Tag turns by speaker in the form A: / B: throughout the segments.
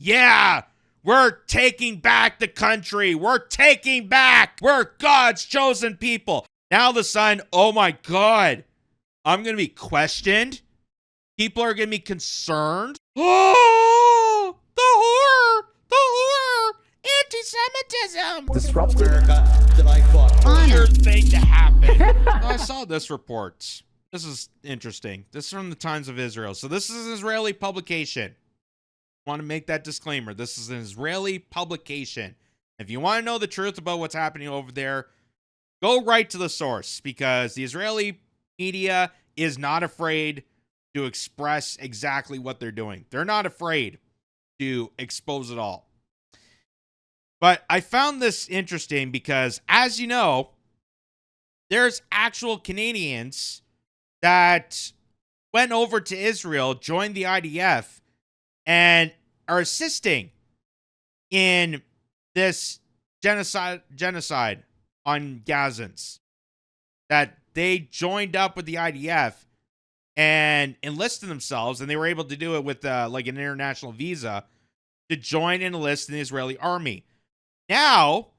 A: Yeah, we're taking back the country. We're taking back. We're God's chosen people. Now the son, oh my God, I'm going to be questioned. People are going to be concerned. Oh, the horror, anti-Semitism.
B: Disrupt America that I fought for.
A: Weird thing to happen. I saw this report. This is interesting. This is from the Times of Israel. So this is an Israeli publication. I want to make that disclaimer. This is an Israeli publication. If you want to know the truth about what's happening over there, go right to the source, because the Israeli media is not afraid to express exactly what they're doing. They're not afraid to expose it all. But I found this interesting because, as you know, there's actual Canadians that went over to Israel, joined the IDF, and are assisting in this genocide on Gazans. That they joined up with the IDF and enlisted themselves, and they were able to do it with like an international visa to join and enlist in the Israeli army. Now,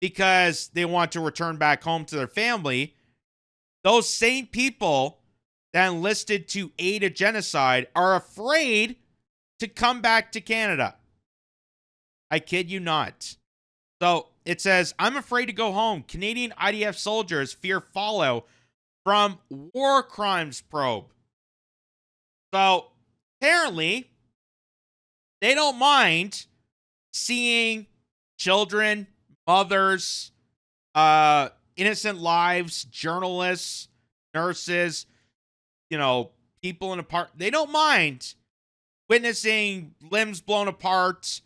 A: because they want to return back home to their family, those same people that enlisted to aid a genocide are afraid to come back to Canada. I kid you not. So it says, I'm afraid to go home. Canadian IDF soldiers fear fallout from war crimes probe. So apparently, they don't mind seeing children, mothers, innocent lives, journalists, nurses, people in a park. They don't mind witnessing limbs blown apart.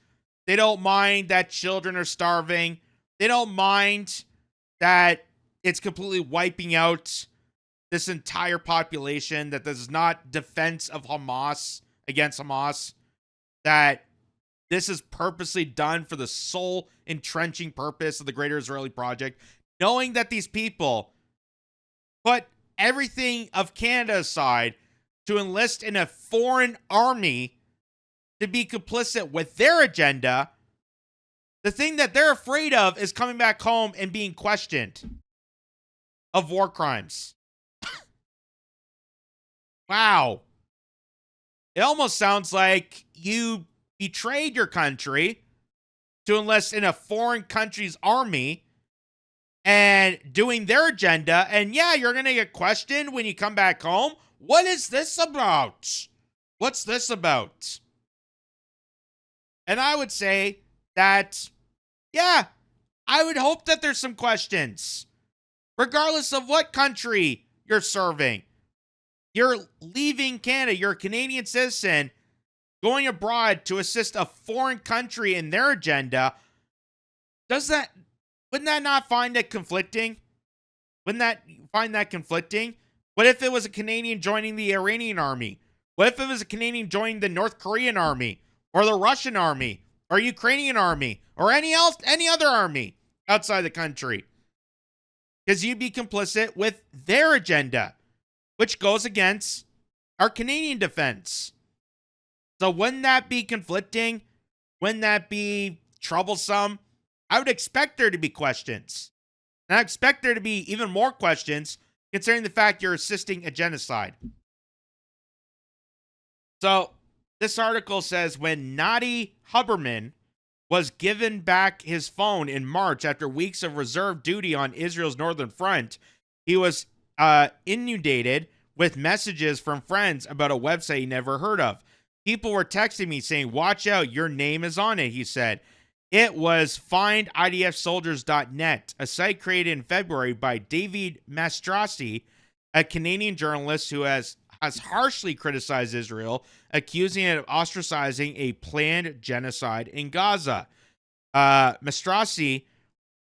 A: They don't mind that children are starving. They don't mind that it's completely wiping out this entire population, that this is not defense of Hamas against Hamas, that this is purposely done for the sole entrenching purpose of the Greater Israeli Project, knowing that these people put everything of Canada aside to enlist in a foreign army to be complicit with their agenda. The thing that they're afraid of is coming back home and being questioned of war crimes. Wow. It almost sounds like you betrayed your country to enlist in a foreign country's army and doing their agenda. And yeah, you're going to get questioned when you come back home. What is this about? What's this about? And I would say that, yeah, I would hope that there's some questions, regardless of what country you're serving. You're leaving Canada. You're a Canadian citizen going abroad to assist a foreign country in their agenda. Wouldn't that not find it conflicting? Wouldn't that find that conflicting? What if it was a Canadian joining the Iranian army? What if it was a Canadian joining the North Korean army, or the Russian army, or Ukrainian army, or any other army outside the country? Because you'd be complicit with their agenda, which goes against our Canadian defense. So wouldn't that be conflicting? Wouldn't that be troublesome? I would expect there to be questions. And I expect there to be even more questions considering the fact you're assisting a genocide. So this article says, when Nadi Huberman was given back his phone in March after weeks of reserve duty on Israel's northern front, he was inundated with messages from friends about a website he never heard of. People were texting me saying, watch out, your name is on it, he said. It was findidfsoldiers.net, a site created in February by David Mastrossi, a Canadian journalist who has harshly criticized Israel, accusing it of ostracizing a planned genocide in Gaza. Mastrossi,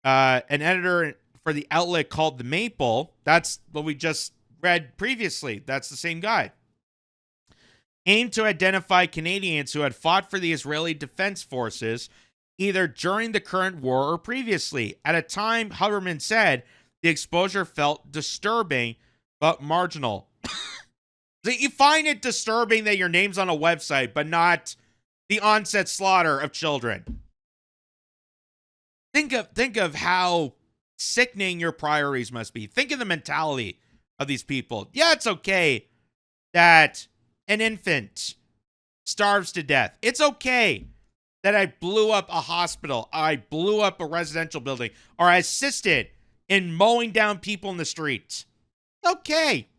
A: an editor for the outlet called The Maple, that's what we just read previously, that's the same guy, aimed to identify Canadians who had fought for the Israeli Defense Forces either during the current war or previously. At a time, Huberman said the exposure felt disturbing but marginal. So you find it disturbing that your name's on a website, but not the onset slaughter of children. Think of how sickening your priorities must be. Think of the mentality of these people. Yeah, it's okay that an infant starves to death. It's okay that I blew up a hospital, I blew up a residential building, or I assisted in mowing down people in the streets. Okay.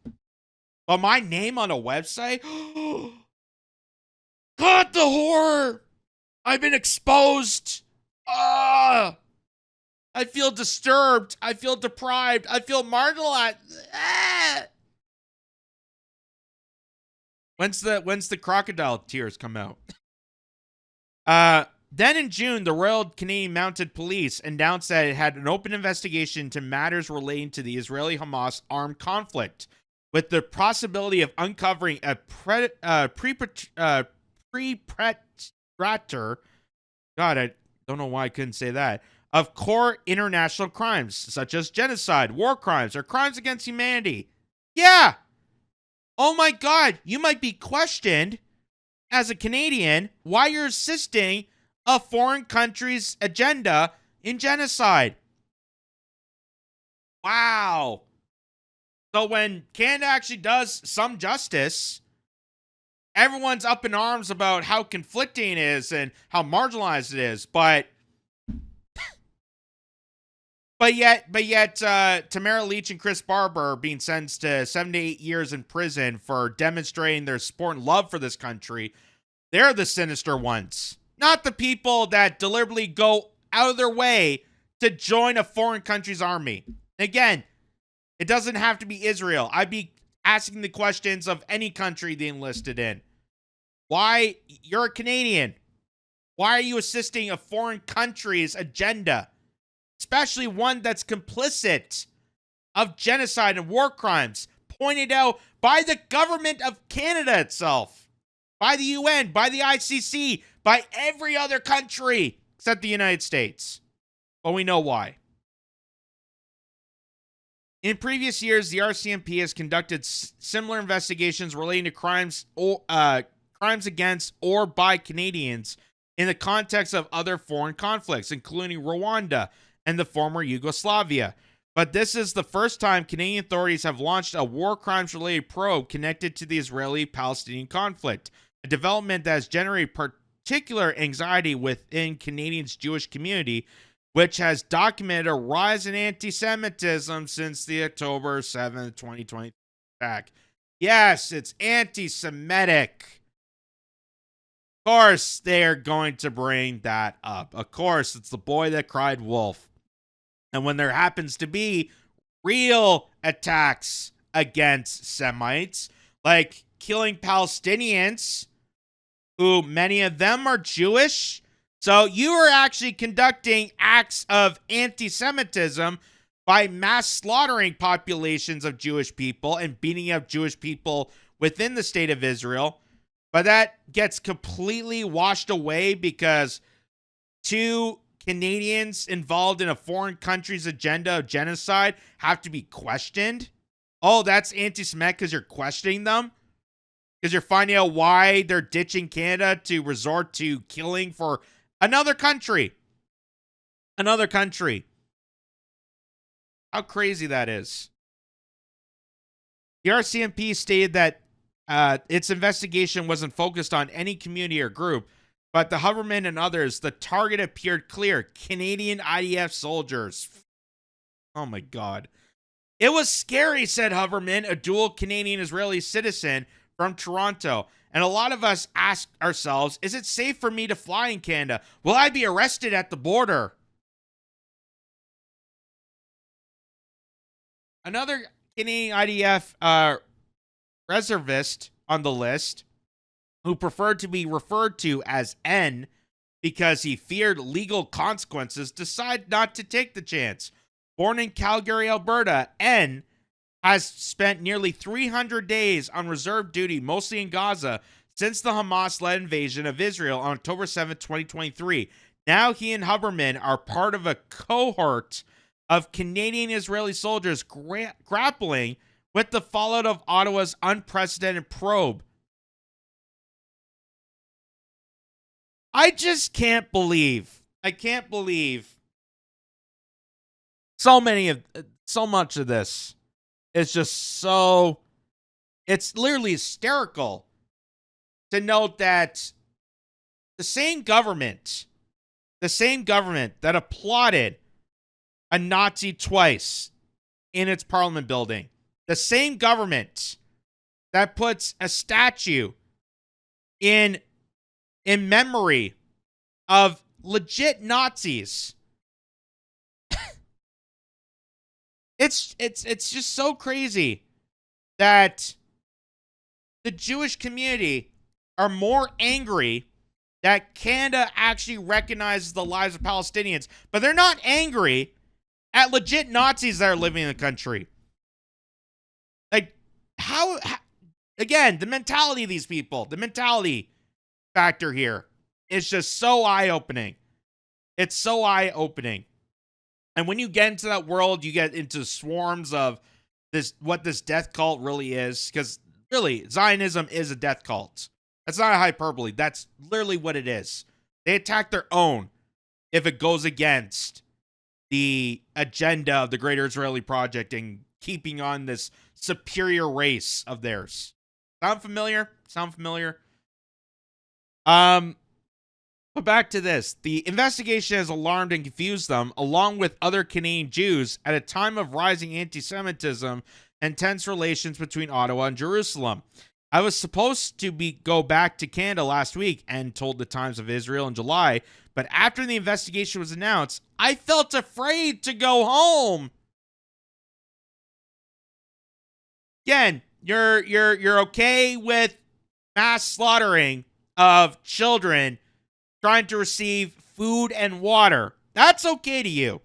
A: But my name on a website? God, the horror! I've been exposed. I feel disturbed. I feel deprived. I feel marginalized. When's the crocodile tears come out? Then in June, the Royal Canadian Mounted Police announced that it had an open investigation to matters relating to the Israeli-Hamas armed conflict, with the possibility of uncovering a perpetrator. God, I don't know why I couldn't say that. Of core international crimes, such as genocide, war crimes, or crimes against humanity. Yeah. Oh my God, you might be questioned as a Canadian why you're assisting a foreign country's agenda in genocide. Wow. So when Canada actually does some justice, everyone's up in arms about how conflicting it is and how marginalized it is, but yet, Tamara Leach and Chris Barber are being sentenced to 7 to 8 years in prison for demonstrating their support and love for this country. They're the sinister ones, not the people that deliberately go out of their way to join a foreign country's army. Again, it doesn't have to be Israel. I'd be asking the questions of any country they enlisted in. Why? You're a Canadian. Why are you assisting a foreign country's agenda? Especially one that's complicit of genocide and war crimes, pointed out by the government of Canada itself, by the UN, by the ICC, by every other country except the United States. But we know why. In previous years, the RCMP has conducted similar investigations relating to crimes against or by Canadians in the context of other foreign conflicts, including Rwanda and the former Yugoslavia. But this is the first time Canadian authorities have launched a war crimes-related probe connected to the Israeli-Palestinian conflict, a development that has generated particular anxiety within Canadians' Jewish community, which has documented a rise in anti-Semitism since the October 7th, 2020 attack. Yes, it's anti-Semitic. Of course, they're going to bring that up. Of course, it's the boy that cried wolf. And when there happens to be real attacks against Semites, like killing Palestinians, who many of them are Jewish, so you are actually conducting acts of anti-Semitism by mass slaughtering populations of Jewish people and beating up Jewish people within the state of Israel. But that gets completely washed away because two Canadians involved in a foreign country's agenda of genocide have to be questioned. Oh, that's anti-Semitic because you're questioning them? Because you're finding out why they're ditching Canada to resort to killing for another country. Another country. How crazy that is. The RCMP stated that its investigation wasn't focused on any community or group, but the Huberman and others, the target appeared clear. Canadian IDF soldiers. Oh my God. It was scary, said Huberman, a dual Canadian-Israeli citizen from Toronto. And a lot of us ask ourselves, is it safe for me to fly in Canada? Will I be arrested at the border? Another Canadian IDF reservist on the list, who preferred to be referred to as N because he feared legal consequences, decided not to take the chance. Born in Calgary, Alberta, N has spent nearly 300 days on reserve duty, mostly in Gaza, since the Hamas-led invasion of Israel on October 7, 2023. Now he and Huberman are part of a cohort of Canadian-Israeli soldiers grappling with the fallout of Ottawa's unprecedented probe. I just can't believe. I can't believe so much of this is just so, it's literally hysterical to note that the same government that applauded a Nazi twice in its parliament building, the same government that puts a statue in memory of legit Nazis. It's just so crazy that the Jewish community are more angry that Canada actually recognizes the lives of Palestinians, but they're not angry at legit Nazis that are living in the country. Like, how again, the mentality of these people, the mentality factor here is just so eye-opening. It's so eye-opening. And when you get into that world, you get into swarms of this, what this death cult really is, because really, Zionism is a death cult. That's not a hyperbole. That's literally what it is. They attack their own if it goes against the agenda of the Greater Israeli Project and keeping on this superior race of theirs. Sound familiar? Sound familiar? But back to this. The investigation has alarmed and confused them, along with other Canadian Jews, at a time of rising anti-Semitism and tense relations between Ottawa and Jerusalem. I was supposed to go back to Canada last week and told the Times of Israel in July, but after the investigation was announced, I felt afraid to go home. Again, you're okay with mass slaughtering of children trying to receive food and water. That's okay to you.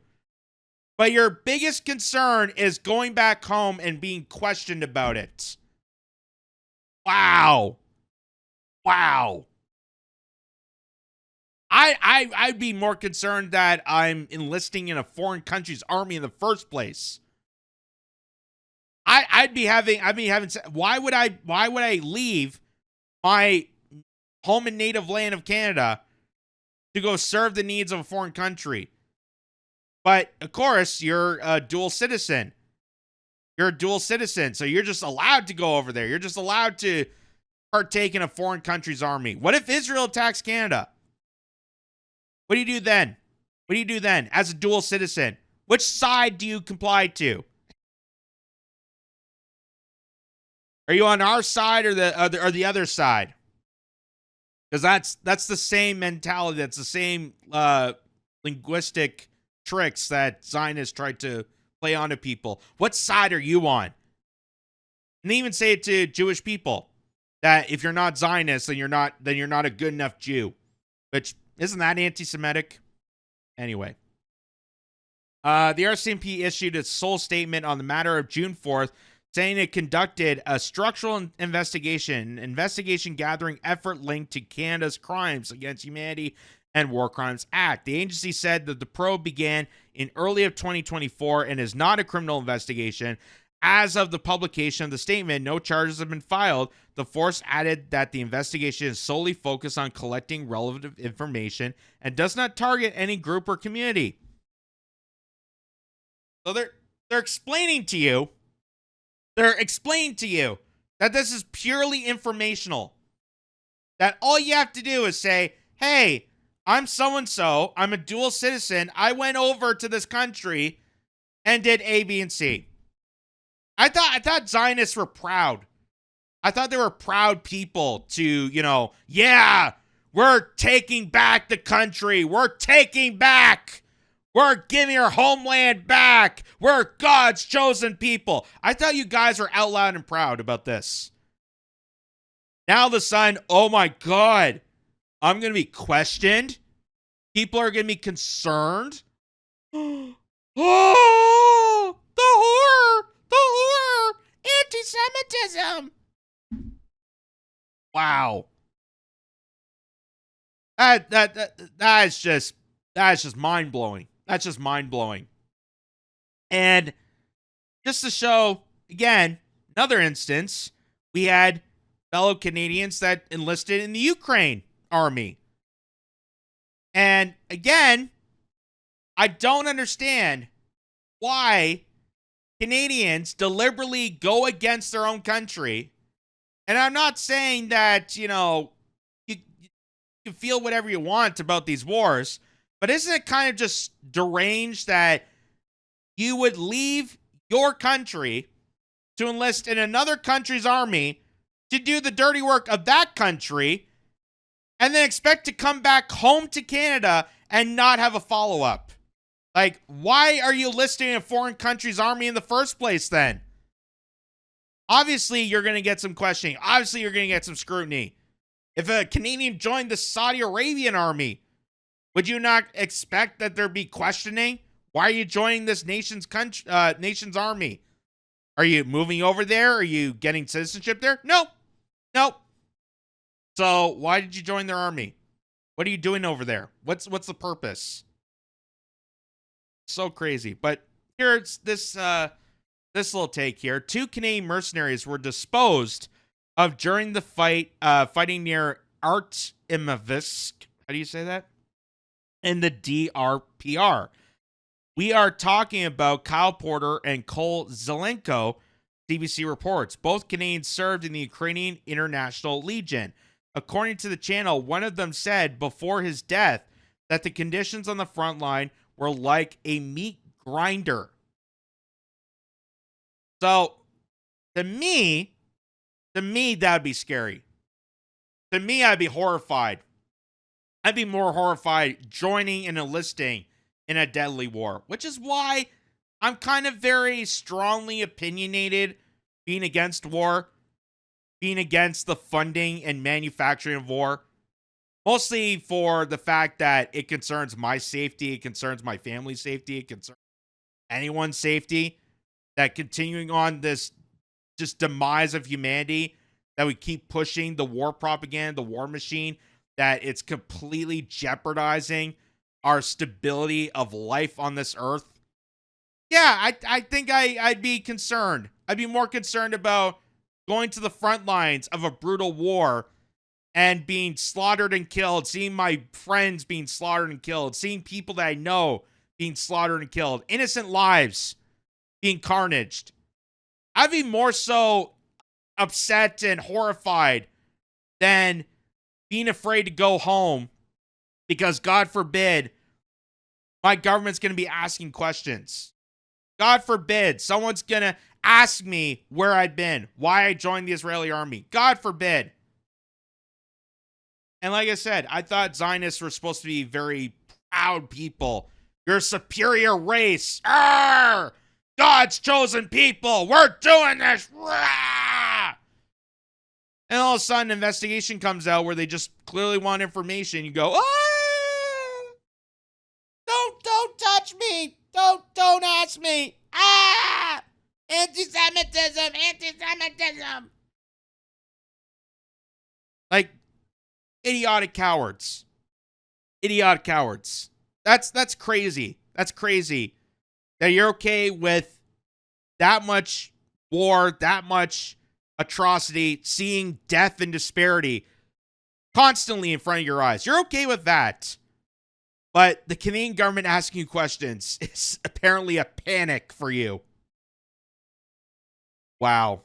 A: But your biggest concern is going back home and being questioned about it. Wow. I'd be more concerned that I'm enlisting in a foreign country's army in the first place. I'd be having, why would I leave my home and native land of Canada to go serve the needs of a foreign country? But of course, you're a dual citizen. You're a dual citizen, so you're just allowed to go over there. You're just allowed to partake in a foreign country's army. What if Israel attacks Canada? What do you do then? What do you do then as a dual citizen? Which side do you comply to? Are you on our side or the other side? Because that's the same mentality. That's the same linguistic tricks that Zionists tried to play onto people. What side are you on? And they even say it to Jewish people that if you're not Zionist, then you're not a good enough Jew. Which, isn't that anti-Semitic? Anyway. The RCMP issued its sole statement on the matter of June 4th, saying it conducted a structural investigation gathering effort linked to Canada's Crimes Against Humanity and War Crimes Act. The agency said that the probe began in early of 2024 and is not a criminal investigation. As of the publication of the statement, no charges have been filed. The force added that the investigation is solely focused on collecting relevant information and does not target any group or community. So they're explaining to you that this is purely informational. That all you have to do is say, hey, I'm so-and-so, I'm a dual citizen, I went over to this country and did A, B, and C. I thought Zionists were proud. I thought they were proud people to, yeah, we're taking back the country. We're taking back. We're giving our homeland back. We're God's chosen people. I thought you guys were out loud and proud about this. Now all of a sudden, oh my God, I'm going to be questioned. People are going to be concerned. Oh, the horror. Anti-Semitism. Wow. That is just mind-blowing. That's just mind-blowing. And just to show, again, another instance, we had fellow Canadians that enlisted in the Ukraine army. And again, I don't understand why Canadians deliberately go against their own country. And I'm not saying that, you can feel whatever you want about these wars, but isn't it kind of just deranged that you would leave your country to enlist in another country's army to do the dirty work of that country and then expect to come back home to Canada and not have a follow-up? Like, why are you enlisting in a foreign country's army in the first place then? Obviously, you're going to get some questioning. Obviously, you're going to get some scrutiny. If a Canadian joined the Saudi Arabian army, would you not expect that there'd be questioning? Why are you joining this nation's army? Are you moving over there? Are you getting citizenship there? No. So why did you join their army? What are you doing over there? What's the purpose? So crazy. But here's this little take here. 2 Canadian mercenaries were disposed of during the fighting near Artemovsk. How do you say that? In the DRPR. We are talking about Kyle Porter and Cole Zelenko, CBC reports. Both Canadians served in the Ukrainian International Legion. According to the channel, one of them said before his death that the conditions on the front line were like a meat grinder. So, to me, that'd be scary. To me, I'd be horrified. I'd be more horrified joining and enlisting in a deadly war, which is why I'm kind of very strongly opinionated being against war, being against the funding and manufacturing of war, mostly for the fact that it concerns my safety, it concerns my family's safety, it concerns anyone's safety, that continuing on this just demise of humanity, that we keep pushing the war propaganda, the war machine, that it's completely jeopardizing our stability of life on this earth. Yeah, I think I'd be concerned. I'd be more concerned about going to the front lines of a brutal war and being slaughtered and killed, seeing my friends being slaughtered and killed, seeing people that I know being slaughtered and killed, innocent lives being carnaged. I'd be more so upset and horrified than being afraid to go home because, God forbid, my government's going to be asking questions. God forbid, someone's going to ask me where I'd been, why I joined the Israeli army. God forbid. And like I said, I thought Zionists were supposed to be very proud people. You're a superior race. Arr! God's chosen people. We're doing this. Rah! And all of a sudden, an investigation comes out where they just clearly want information. You go, ah! Don't touch me. Don't ask me. Ah! Anti-Semitism. Like, idiotic cowards. That's crazy. That's crazy that you're okay with that much war, that much atrocity, seeing death and disparity constantly in front of your eyes. You're okay with that. But the Canadian government asking you questions is apparently a panic for you. Wow.